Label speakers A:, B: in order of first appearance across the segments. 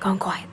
A: Gone quiet.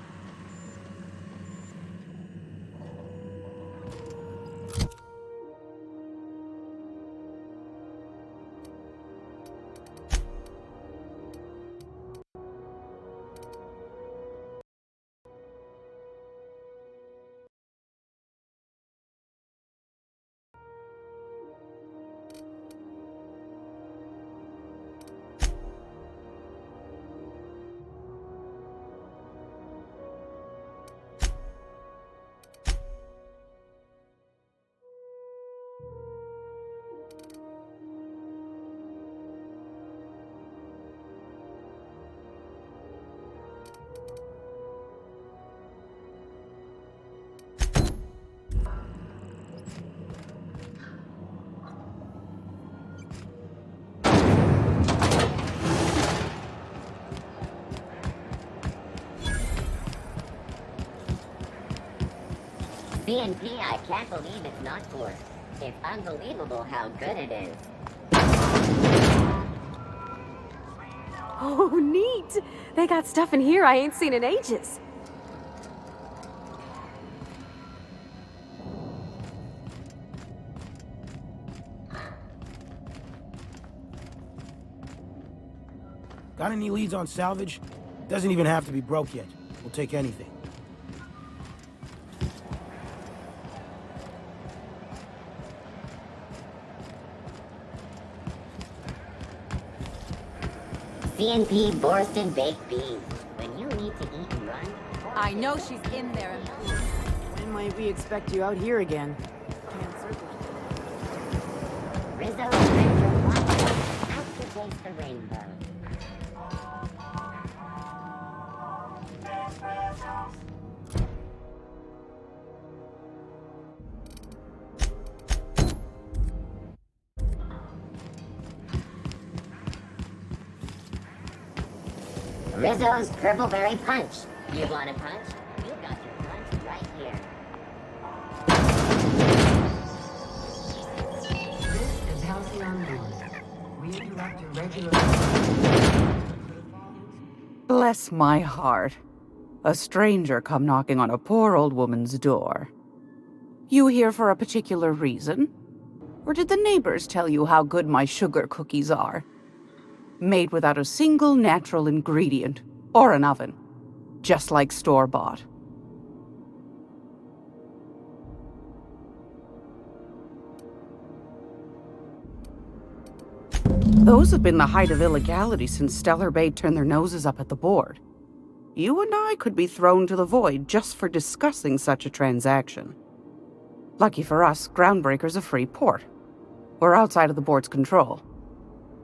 B: BNP, I can't believe it's not poor. It's unbelievable how good it is.
A: Oh, neat! They got stuff in here I ain't seen in ages.
C: Got any leads on salvage? Doesn't even have to be broke yet. We'll take anything.
B: CNP Borston baked beans. When you need to eat and run...
D: I know she's in there.
E: When might we expect you out here again?
B: Rizzo Adventure Watch. Out to taste the rainbow. Rizzo's Purpleberry Punch. You want a punch? You got your punch right here.
F: This is Halcyon Moon. We interrupt your regular...
G: Bless my heart. A stranger come knocking on a poor old woman's door. You here for a particular reason? Or did the neighbors tell you how good my sugar cookies are? Made without a single natural ingredient, or an oven. Just like store-bought. Those have been the height of illegality since Stellar Bay turned their noses up at the board. You and I could be thrown to the void just for discussing such a transaction. Lucky for us, Groundbreaker's a free port. We're outside of the board's control.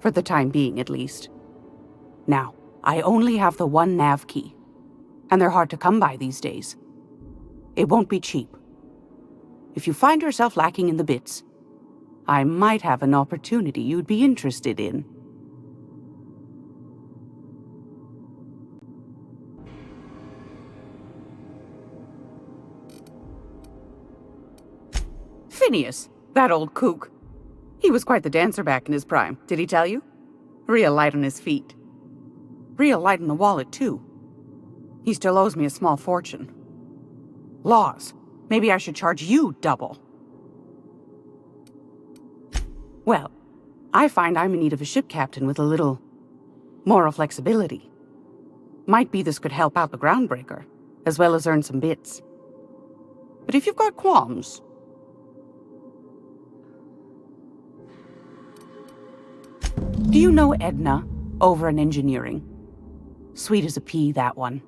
G: For the time being, at least. Now, I only have the one nav key. And they're hard to come by these days. It won't be cheap. If you find yourself lacking in the bits, I might have an opportunity you'd be interested in. Phineas, that old kook. He was quite the dancer back in his prime, did he tell you? Real light on his feet. Real light in the wallet, too. He still owes me a small fortune. Laws. Maybe I should charge you double. Well, I find I'm in need of a ship captain with a little moral flexibility. Might be this could help out the Groundbreaker, as well as earn some bits. But if you've got qualms... Do you know Edna, over in engineering? Sweet as a pea, that one.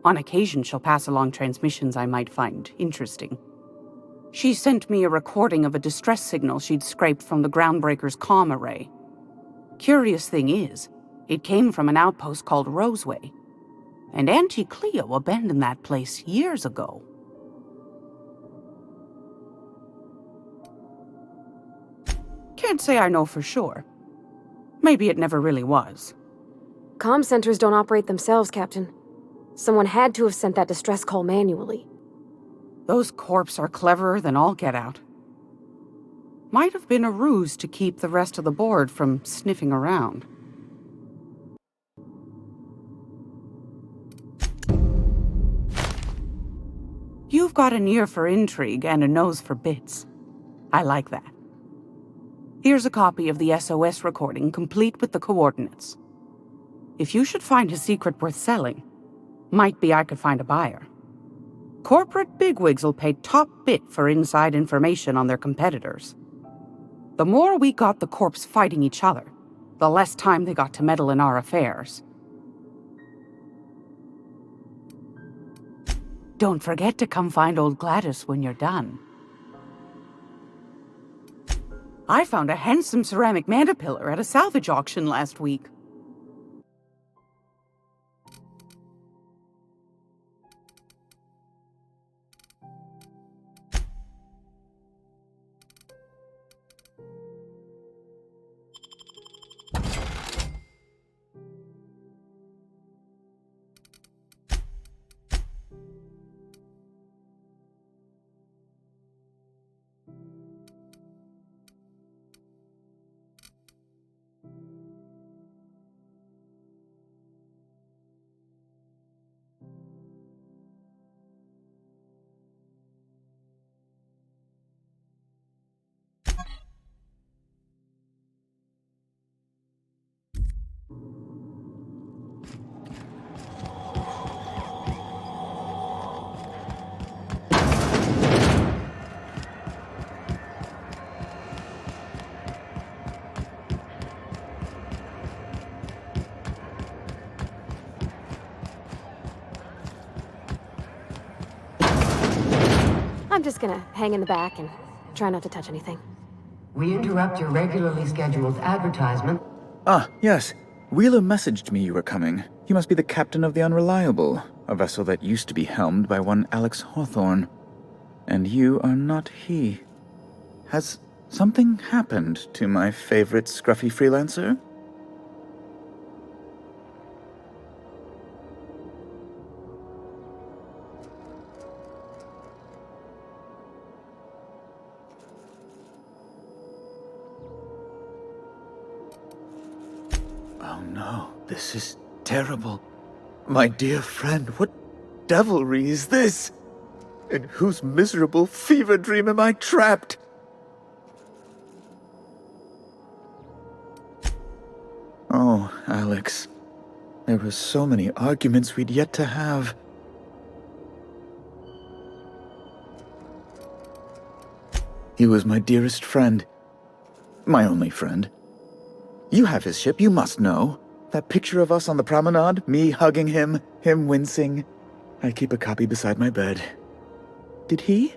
G: On occasion, she'll pass along transmissions I might find interesting. She sent me a recording of a distress signal she'd scraped from the Groundbreaker's comm array. Curious thing is, it came from an outpost called Roseway. And Auntie Cleo abandoned that place years ago. Can't say I know for sure. Maybe it never really was.
A: Comm centers don't operate themselves, Captain. Someone had to have sent that distress call manually.
G: Those corps are cleverer than all get out. Might have been a ruse to keep the rest of the board from sniffing around. You've got an ear for intrigue and a nose for bits. I like that. Here's a copy of the SOS recording, complete with the coordinates. If you should find a secret worth selling, might be I could find a buyer. Corporate bigwigs will pay top bit for inside information on their competitors. The more we got the corps fighting each other, the less time they got to meddle in our affairs. Don't forget to come find old Gladys when you're done. I found a handsome ceramic mandapillar at a salvage auction last week.
A: I'm just gonna hang in the back and try not to touch anything.
F: We interrupt your regularly scheduled advertisement.
H: Ah, yes. Wheeler messaged me you were coming. You must be the captain of the Unreliable, a vessel that used to be helmed by one Alex Hawthorne. And you are not he. Has something happened to my favorite scruffy freelancer? Oh no, this is terrible. My dear friend, what devilry is this? In whose miserable fever dream am I trapped? Oh, Alex. There were so many arguments we'd yet to have. He was my dearest friend. My only friend. You have his ship, you must know. That picture of us on the promenade, me hugging him, him wincing. I keep a copy beside my bed. Did he?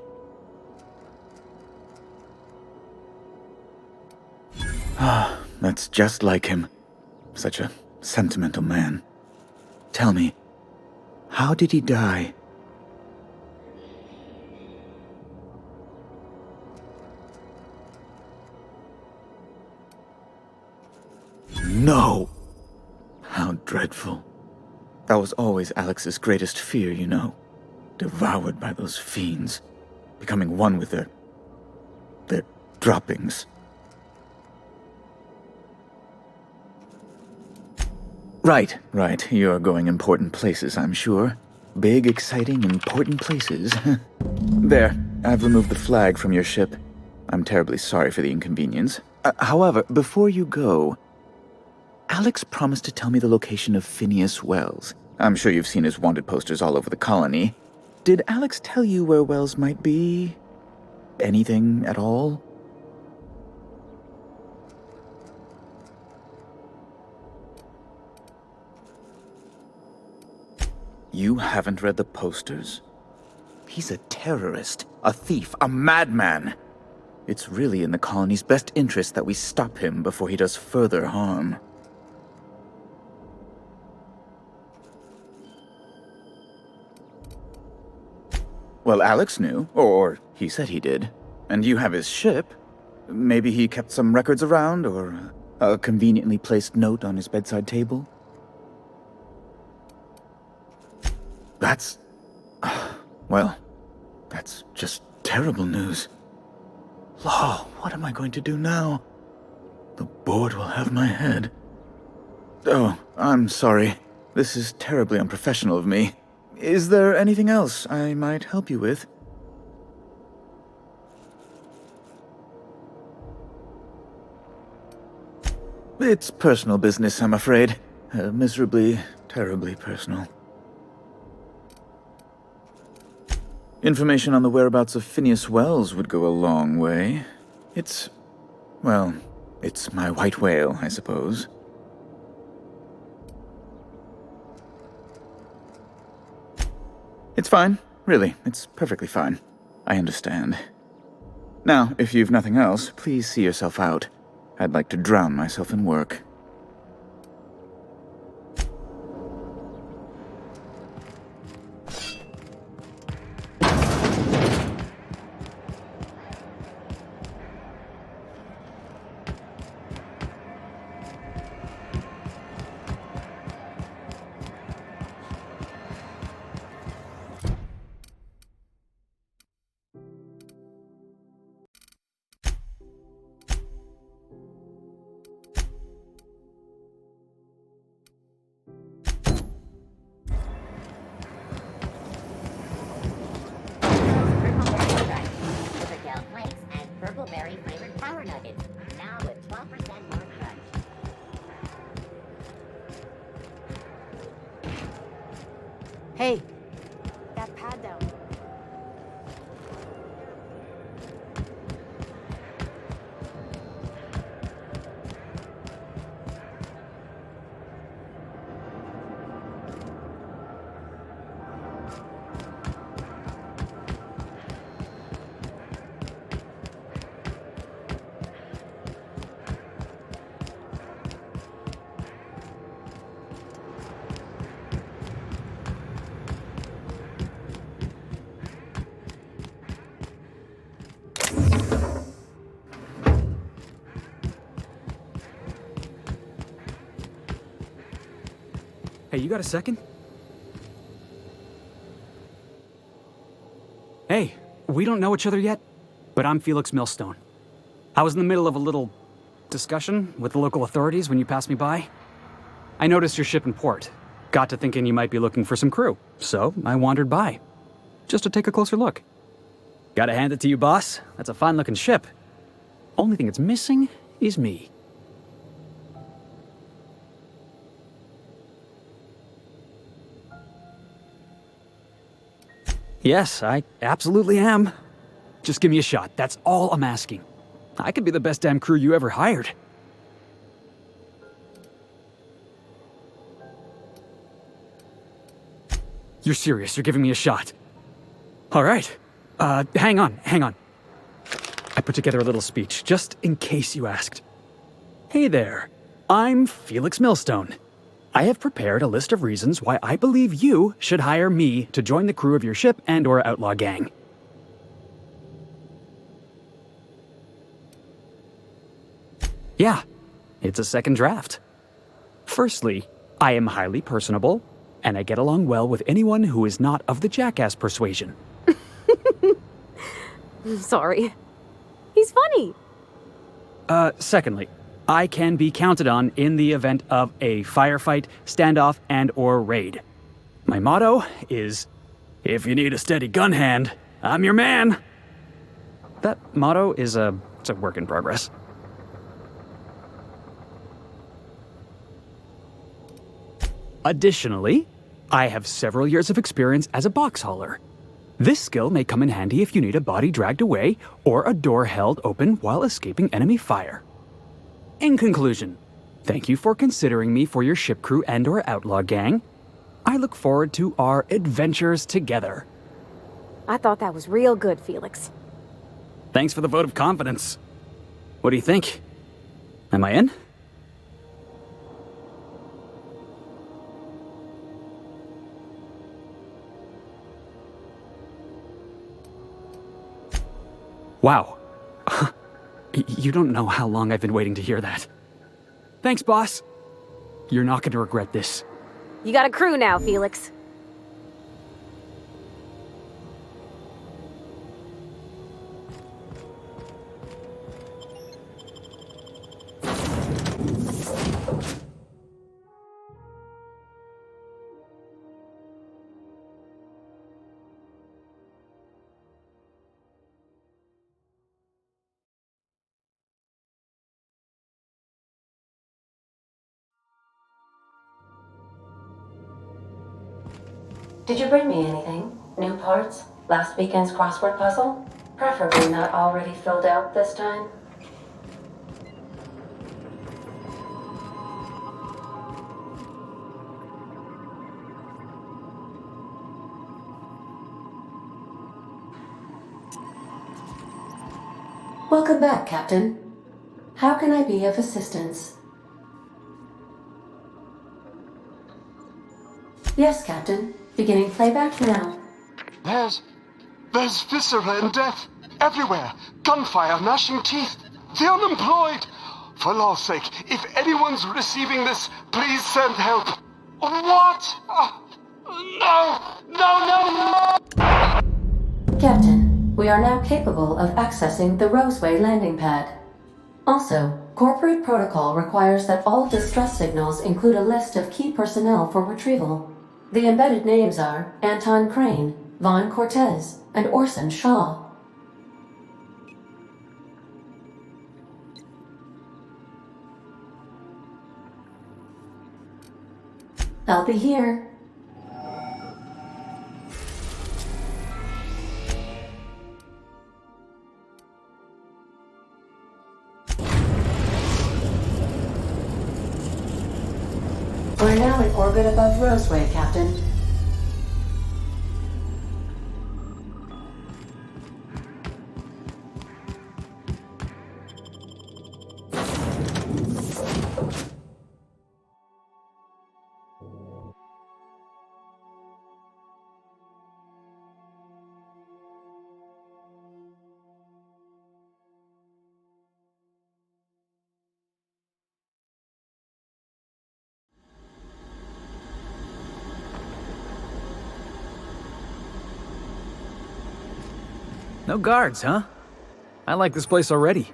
H: Ah, that's just like him. Such a sentimental man. Tell me, how did he die? No! How dreadful. That was always Alex's greatest fear, you know. Devoured by those fiends. Becoming one with their droppings. Right. You're going important places, I'm sure. Big, exciting, important places. There, I've removed the flag from your ship. I'm terribly sorry for the inconvenience. However, before you go, Alex promised to tell me the location of Phineas Wells. I'm sure you've seen his wanted posters all over the colony. Did Alex tell you where Wells might be? Anything at all? You haven't read the posters? He's a terrorist, a thief, a madman. It's really in the colony's best interest that we stop him before he does further harm. Well, Alex knew, or he said he did. And you have his ship. Maybe he kept some records around, or a conveniently placed note on his bedside table? That's... well, that's just terrible news. Law, what am I going to do now? The board will have my head. Oh, I'm sorry. This is terribly unprofessional of me. Is there anything else I might help you with? It's personal business, I'm afraid. Miserably, terribly personal. Information on the whereabouts of Phineas Wells would go a long way. Well, it's my white whale, I suppose. It's fine. Really, it's perfectly fine. I understand. Now, if you've nothing else, please see yourself out. I'd like to drown myself in work.
B: Purple flakes and purple berry flavored power nuggets. Now with 12% more crunch.
E: Hey, that pad down.
I: Hey, you got a second? Hey, we don't know each other yet, but I'm Felix Millstone. I was in the middle of a little discussion with the local authorities when you passed me by. I noticed your ship in port. Got to thinking you might be looking for some crew, so I wandered by, just to take a closer look. Gotta hand it to you, boss. That's a fine-looking ship. Only thing it's missing is me. Yes, I absolutely am. Just give me a shot. That's all I'm asking. I could be the best damn crew you ever hired. You're serious. You're giving me a shot. All right. Hang on. I put together a little speech, just in case you asked. Hey there. I'm Felix Millstone. I have prepared a list of reasons why I believe you should hire me to join the crew of your ship and/or outlaw gang. Yeah, it's a second draft. Firstly, I am highly personable, and I get along well with anyone who is not of the jackass persuasion.
A: Sorry. He's funny.
I: Secondly, I can be counted on in the event of a firefight, standoff, and/or raid. My motto is, if you need a steady gun hand, I'm your man. That motto is it's a work in progress. Additionally, I have several years of experience as a box hauler. This skill may come in handy if you need a body dragged away or a door held open while escaping enemy fire. In conclusion, thank you for considering me for your ship crew and/or outlaw gang. I look forward to our adventures together.
A: I thought that was real good, Felix.
I: Thanks for the vote of confidence. What do you think? Am I in? Wow. You don't know how long I've been waiting to hear that. Thanks, boss. You're not going to regret this.
A: You got a crew now, Felix.
F: Did you bring me anything? New parts? Last weekend's crossword puzzle? Preferably not already filled out this time. Welcome back, Captain. How can I be of assistance? Yes, Captain. Beginning playback now.
J: There's viscera and death everywhere. Gunfire, gnashing teeth. The unemployed. For law's sake, if anyone's receiving this, please send help. What? No!
F: Captain, we are now capable of accessing the Roseway landing pad. Also, corporate protocol requires that all distress signals include a list of key personnel for retrieval. The embedded names are Anton Crane, Vaughn Cortez, and Orson Shaw. I'll be here. We're now in orbit above Roseway, Captain.
I: No guards, huh? I like this place already.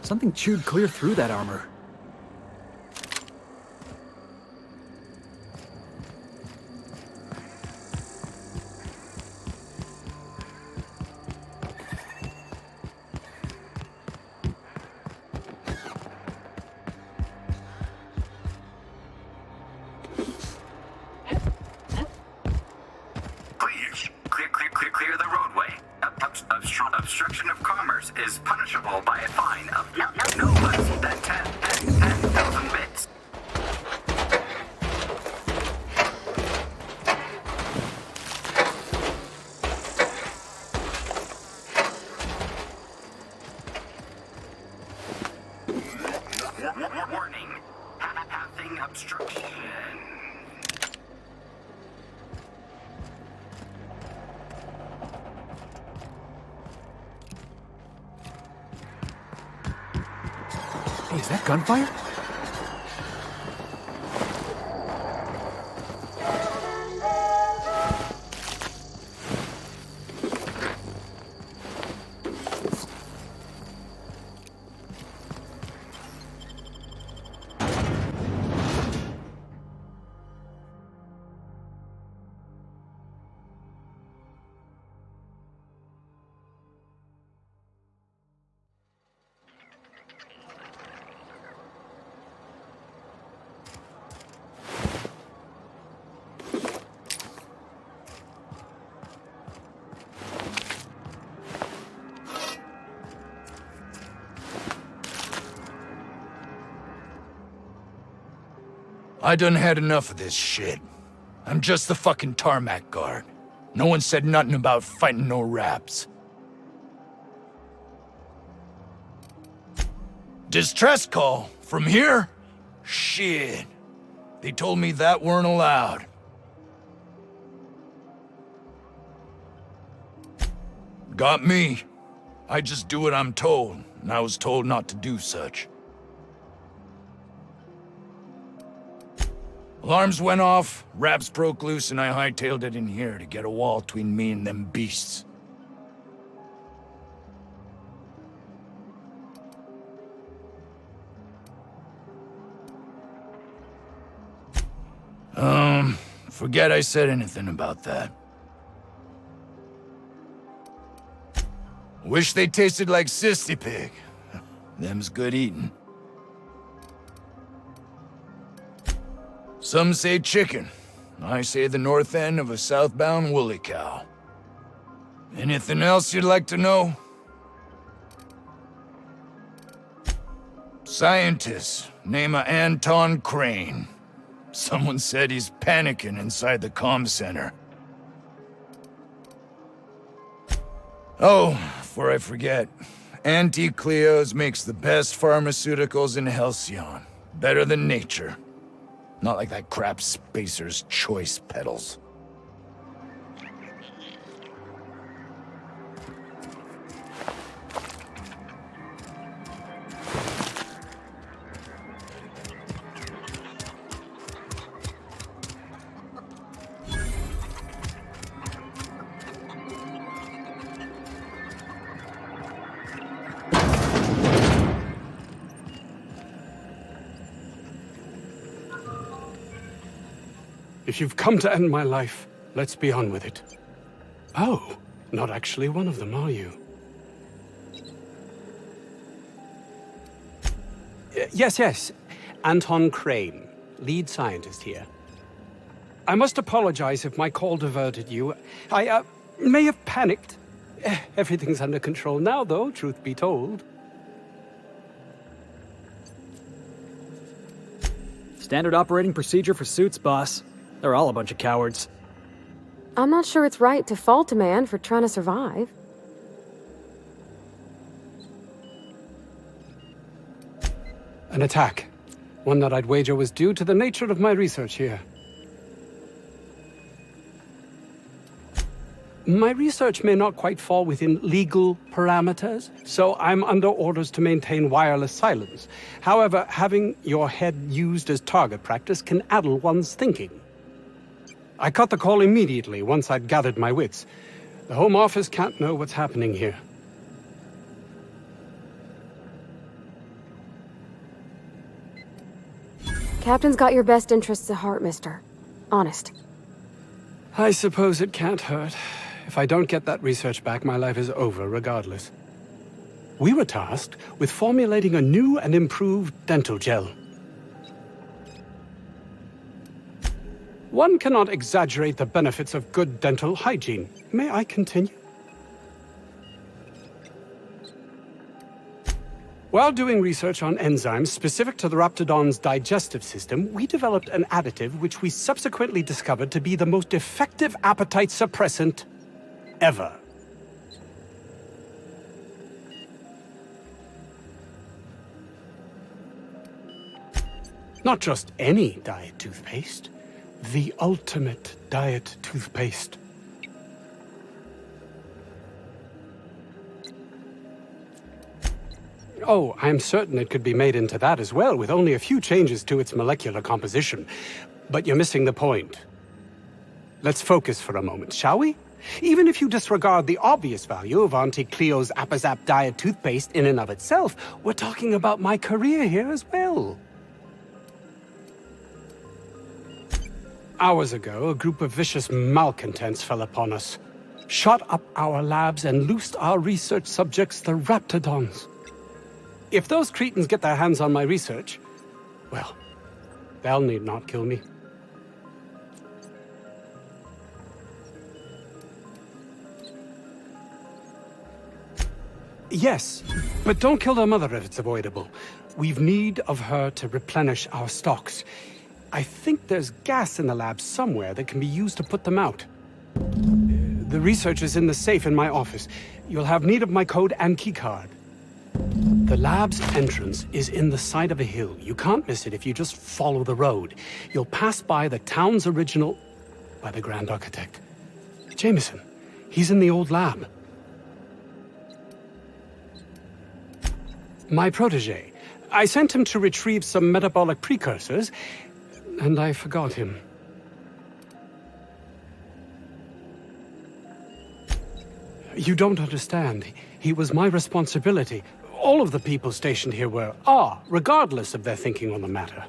I: Something chewed clear through that armor.
K: Please, clear the roadway. Obstruction of commerce is punishable by a fine of no less than 10,000 bits. Warning, pathing obstruction.
I: Hey, is that gunfire?
L: I done had enough of this shit. I'm just the fucking tarmac guard. No one said nothing about fighting no raps. Distress call? From here? Shit. They told me that weren't allowed. Got me. I just do what I'm told, and I was told not to do such. Alarms went off, raps broke loose, and I hightailed it in here to get a wall between me and them beasts. Forget I said anything about that. Wish they tasted like Sissy Pig. Them's good eating. Some say chicken. I say the north end of a southbound woolly cow. Anything else you'd like to know? Scientist, name of Anton Crane. Someone said he's panicking inside the comm center. Oh, before I forget, Auntie Cleo's makes the best pharmaceuticals in Halcyon. Better than nature. Not like that crap Spacer's Choice peddles.
M: If you've come to end my life, let's be on with it. Oh, not actually one of them, are you? Yes. Anton Crane, lead scientist here. I must apologize if my call diverted you. I may have panicked. Everything's under control now, though, truth be told.
I: Standard operating procedure for suits, boss. They're all a bunch of cowards.
A: I'm not sure it's right to fault a man for trying to survive.
M: An attack. One that I'd wager was due to the nature of my research here. My research may not quite fall within legal parameters, so I'm under orders to maintain wireless silence. However, having your head used as target practice can addle one's thinking. I cut the call immediately once I'd gathered my wits. The Home Office can't know what's happening here.
A: Captain's got your best interests at heart, mister. Honest.
M: I suppose it can't hurt. If I don't get that research back, my life is over regardless. We were tasked with formulating a new and improved dental gel. One cannot exaggerate the benefits of good dental hygiene. May I continue? While doing research on enzymes specific to the Raptidon's digestive system, we developed an additive which we subsequently discovered to be the most effective appetite suppressant ever. Not just any diet toothpaste. The ultimate diet toothpaste. Oh, I'm certain it could be made into that as well, with only a few changes to its molecular composition. But you're missing the point. Let's focus for a moment, shall we? Even if you disregard the obvious value of Auntie Cleo's Appazap diet toothpaste in and of itself, we're talking about my career here as well. Hours ago, a group of vicious malcontents fell upon us, shot up our labs and loosed our research subjects, the Raptidons. If those cretins get their hands on my research, well, they'll need not kill me. Yes, but don't kill their mother if it's avoidable. We've need of her to replenish our stocks. I think there's gas in the lab somewhere that can be used to put them out. The research is in the safe in my office. You'll have need of my code and keycard. The lab's entrance is in the side of a hill. You can't miss it if you just follow the road. You'll pass by the town's original... by the Grand Architect. Jameson. He's in the old lab. My protege. I sent him to retrieve some metabolic precursors, and I forgot him. You don't understand. He was my responsibility. All of the people stationed here are, regardless of their thinking on the matter.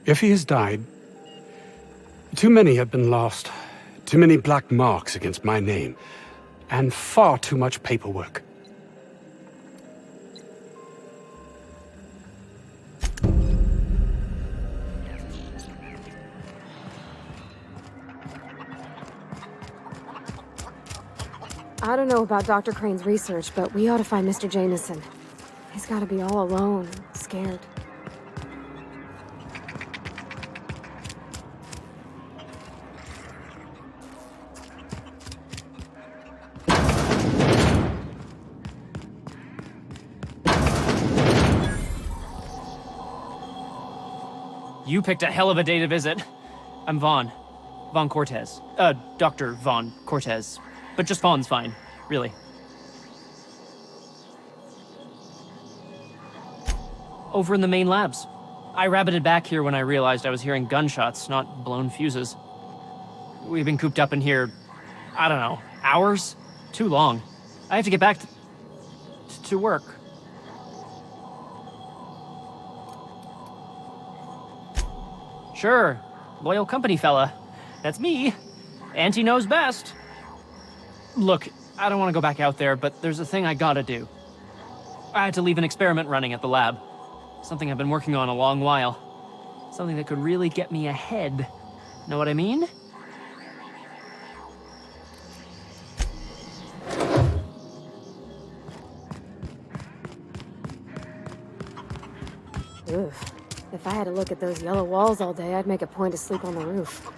M: If he has died, Too many have been lost. Too many black marks against my name. And far too much paperwork.
A: I don't know about Dr. Crane's research, but we ought to find Mr. Jameson. He's gotta be all alone, scared.
N: You picked a hell of a day to visit. I'm Vaughn. Vaughn Cortez. Dr. Vaughn Cortez. But just Vaughn's fine, really. Over in the main labs. I rabbited back here when I realized I was hearing gunshots, not blown fuses. We've been cooped up in here, I don't know, hours? Too long. I have to get back to work. Sure, loyal company fella. That's me. Auntie knows best. Look, I don't want to go back out there, but there's a thing I gotta do. I had to leave an experiment running at the lab. Something I've been working on a long while. Something that could really get me ahead. Know what I mean?
A: Oof. If I had to look at those yellow walls all day, I'd make a point to sleep on the roof.